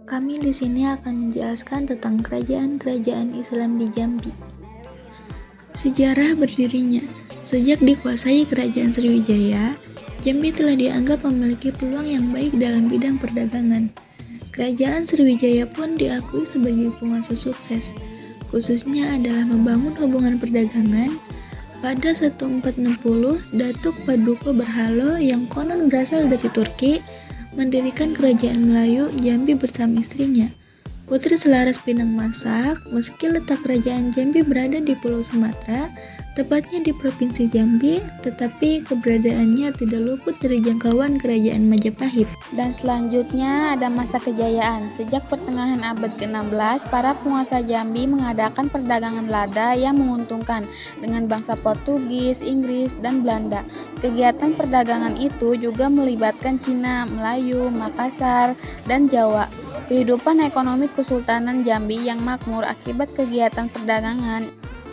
Kami di sini akan menjelaskan tentang kerajaan-kerajaan Islam di Jambi. Sejarah berdirinya. Sejak dikuasai Kerajaan Sriwijaya, Jambi telah dianggap memiliki peluang yang baik dalam bidang perdagangan. Kerajaan Sriwijaya pun diakui sebagai penguasa sukses, khususnya adalah membangun hubungan perdagangan. Pada 1460, Datuk Paduka Berhalo yang konon berasal dari Turki mendirikan Kerajaan Melayu Jambi bersama istrinya, Putri Selaras Pinang Masak. Meski letak Kerajaan Jambi berada di Pulau Sumatera, tepatnya di Provinsi Jambi, tetapi keberadaannya tidak luput dari jangkauan Kerajaan Majapahit. Dan selanjutnya ada masa kejayaan. Sejak pertengahan abad ke-16, para penguasa Jambi mengadakan perdagangan lada yang menguntungkan dengan bangsa Portugis, Inggris, dan Belanda. Kegiatan perdagangan itu juga melibatkan Cina, Melayu, Makassar, dan Jawa. Kehidupan ekonomi Kesultanan Jambi yang makmur akibat kegiatan perdagangan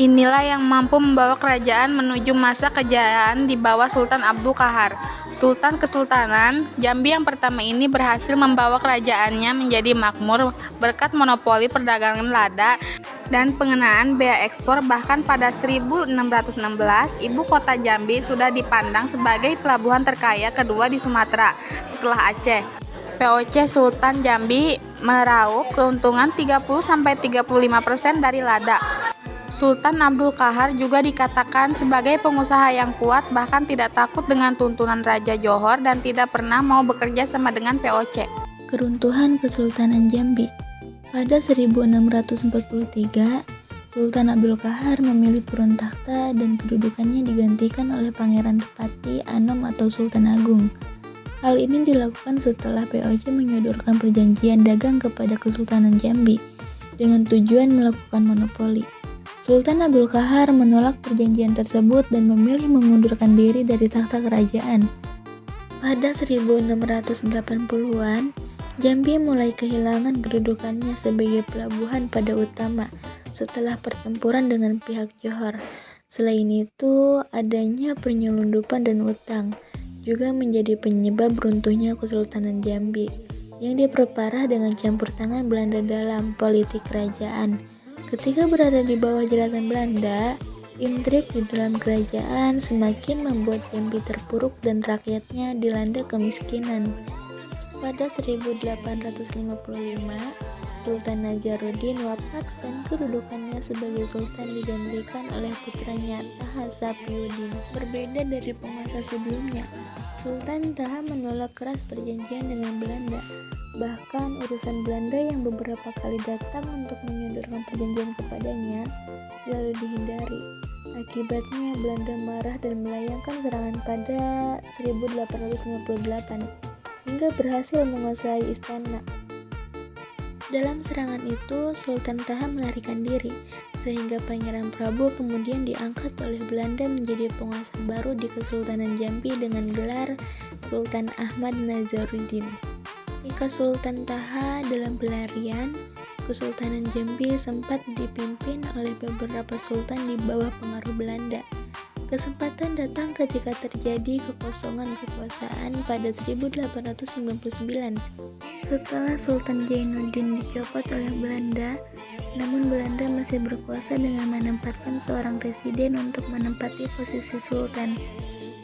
inilah yang mampu membawa kerajaan menuju masa kejayaan di bawah Sultan Abdul Qahar. Sultan Kesultanan Jambi yang pertama ini berhasil membawa kerajaannya menjadi makmur berkat monopoli perdagangan lada dan pengenaan bea ekspor. Bahkan pada 1616, ibu kota Jambi sudah dipandang sebagai pelabuhan terkaya kedua di Sumatera setelah Aceh. POC Sultan Jambi meraup keuntungan 30-35% dari lada. Sultan Abdul Qahar juga dikatakan sebagai pengusaha yang kuat, bahkan tidak takut dengan tuntunan Raja Johor dan tidak pernah mau bekerja sama dengan POC. Keruntuhan Kesultanan Jambi. Pada 1643, Sultan Abdul Qahar memilih turun takhta dan kedudukannya digantikan oleh Pangeran Pati Anom atau Sultan Agung. Hal ini dilakukan setelah POC menyodorkan perjanjian dagang kepada Kesultanan Jambi dengan tujuan melakukan monopoli. Sultan Abdul Qahar menolak perjanjian tersebut dan memilih mengundurkan diri dari takhta kerajaan. Pada 1680-an, Jambi mulai kehilangan kedudukannya sebagai pelabuhan pada utama setelah pertempuran dengan pihak Johor. Selain itu, adanya penyelundupan dan utang juga menjadi penyebab runtuhnya Kesultanan Jambi yang diperparah dengan campur tangan Belanda dalam politik kerajaan. Ketika berada di bawah jeratan Belanda, intrik di dalam kerajaan semakin membuat Jambi terpuruk dan rakyatnya dilanda kemiskinan. Pada 1855, Sultan Najaruddin wafat dan kedudukannya sebagai sultan digantikan oleh putranya Taha Sapiuddin. Berbeda dari penguasa sebelumnya, Sultan Taha menolak keras perjanjian dengan Belanda. Bahkan urusan Belanda yang beberapa kali datang untuk menyodorkan perjanjian kepadanya selalu dihindari. Akibatnya Belanda marah dan melayangkan serangan pada 1858 hingga berhasil menguasai istana. Dalam serangan itu, Sultan Taha melarikan diri, sehingga Pangeran Prabu kemudian diangkat oleh Belanda menjadi penguasa baru di Kesultanan Jambi dengan gelar Sultan Ahmad Nazaruddin. Ketika Sultan Taha dalam pelarian, Kesultanan Jambi sempat dipimpin oleh beberapa sultan di bawah pengaruh Belanda. Kesempatan datang ketika terjadi kekosongan kekuasaan pada 1899. Setelah Sultan Jainuddin dicopot oleh Belanda, namun Belanda masih berkuasa dengan menempatkan seorang residen untuk menempati posisi sultan.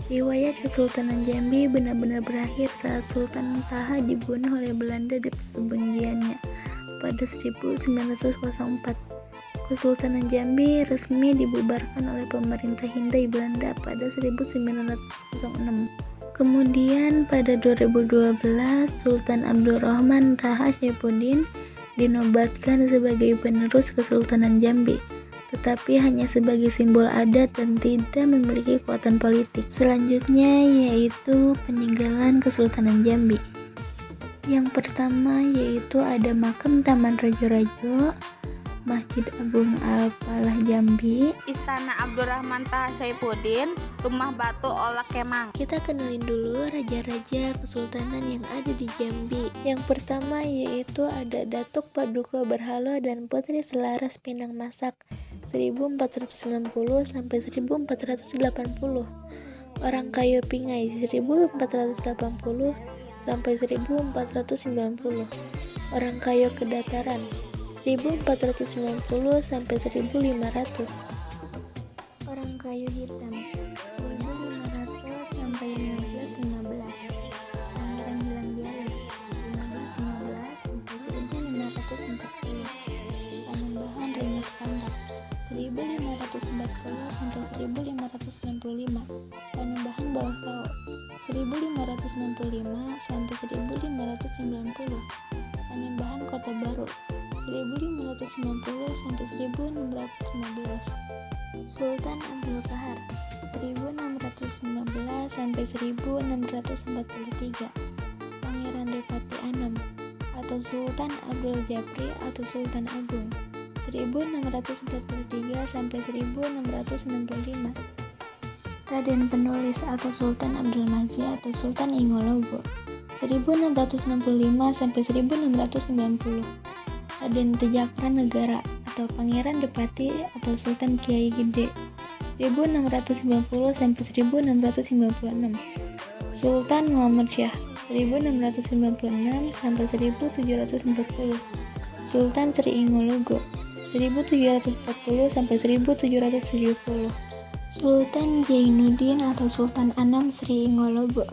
Riwayat Kesultanan Jambi benar-benar berakhir saat Sultan Taha dibunuh oleh Belanda di persembunyiannya pada 1904. Kesultanan Jambi resmi dibubarkan oleh pemerintah Hindia Belanda pada 1906. Kemudian pada 2012, Sultan Abdurrahman Taha Saifuddin dinobatkan sebagai penerus Kesultanan Jambi, tetapi hanya sebagai simbol adat dan tidak memiliki kekuatan politik. Selanjutnya yaitu peninggalan Kesultanan Jambi. Yang pertama yaitu ada makam Taman Rajo-Rajo, Masjid Agung Al-Falah Jambi, Istana Abdurrahman Taha Saifuddin, Rumah Batu Olak Kemang. Kita kenalin dulu raja-raja kesultanan yang ada di Jambi. Yang pertama yaitu ada Datuk Paduka Berhalo dan Putri Selaras Pinang Masak 1460 sampai 1480. Orang Kayo Pingai 1480 sampai 1490. Orang Kayo Kedataran 1490 sampai 1500. Orang Kayu Hitam 1500 sampai 1515. Pangeran Hilang Biala 1515 sampai 1540. Panembahan Rengas Pandak 1540 sampai 1565. Panembahan Bawah Kao 1565 sampai 1590. Panembahan Kota Baru 1590 sampai 1615. Sultan Abdul Qahar 1615 sampai 1643. Pangeran Depati Anom atau Sultan Abdul Japri atau Sultan Agung 1643 sampai 1665. Raden Penulis atau Sultan Abdul Majid atau Sultan Ingologo 1665 sampai 1690. Raden Tejakran Negara atau Pangeran Depati atau Sultan Kiai Gede 1690 sampai 1696. Sultan Muhammad Syah 1696 sampai 1740. Sultan Sri Ingologo 1740 sampai 1770. Sultan Jainuddin atau Sultan Anam Sri Ingologo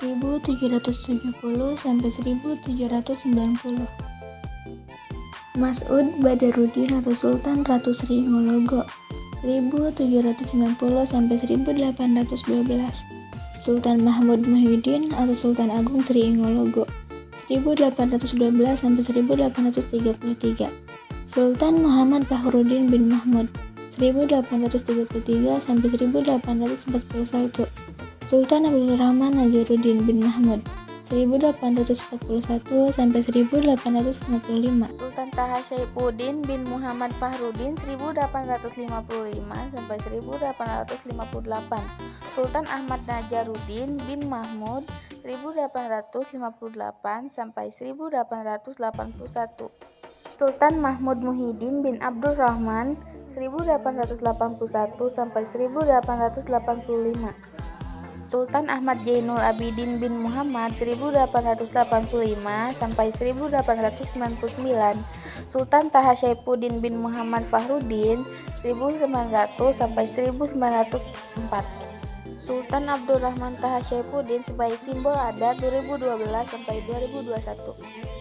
1770 sampai 1790. Mas'ud Badaruddin atau Sultan Ratu Sri Ingologo 1790 sampai 1812. Sultan Mahmud Muhyiddin atau Sultan Agung Sri Ingologo 1812 sampai 1833. Sultan Muhammad Fakhruddin bin Mahmud 1833 sampai 1841. Sultan Abdul Rahman Najaruddin bin Mahmud 1841 sampai 1855. Sultan Taha Syaifuddin bin Muhammad Fakhruddin 1855 sampai 1858. Sultan Ahmad Najaruddin bin Mahmud 1858 sampai 1881. Sultan Mahmud Muhyiddin bin Abdul Rahman 1881 sampai 1885. Sultan Ahmad Zainul Abidin bin Muhammad 1885 sampai 1899. Sultan Taha Syaifuddin bin Muhammad Fakhruddin 1900 sampai 1904. Sultan Abdurrahman Taha Syaifuddin sebagai simbol adat 2012 sampai 2021.